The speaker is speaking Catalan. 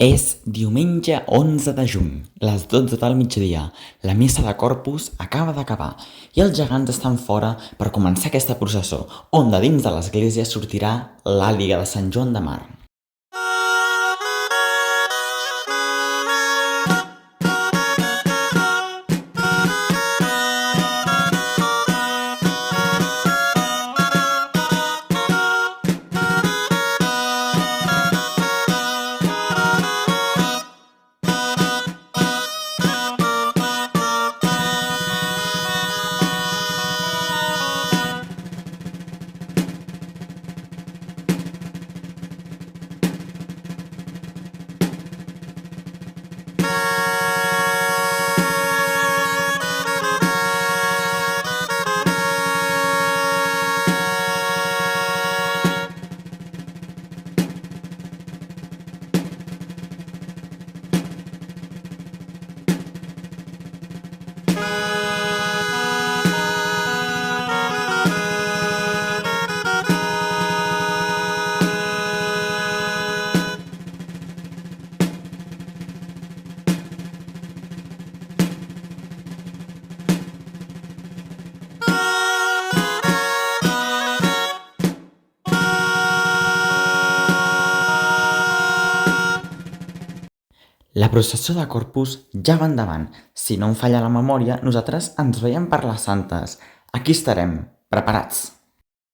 És diumenge 11 de juny, les 12 del migdia. La missa de Corpus acaba d'acabar i els gegants estan fora per començar aquesta processó, on de dins de l'església sortirà l'àliga de Sant Joan de Mar. La processó de Corpus ja va endavant. Si no em falla la memòria, nosaltres ens veiem per les Santes. Aquí estarem, preparats.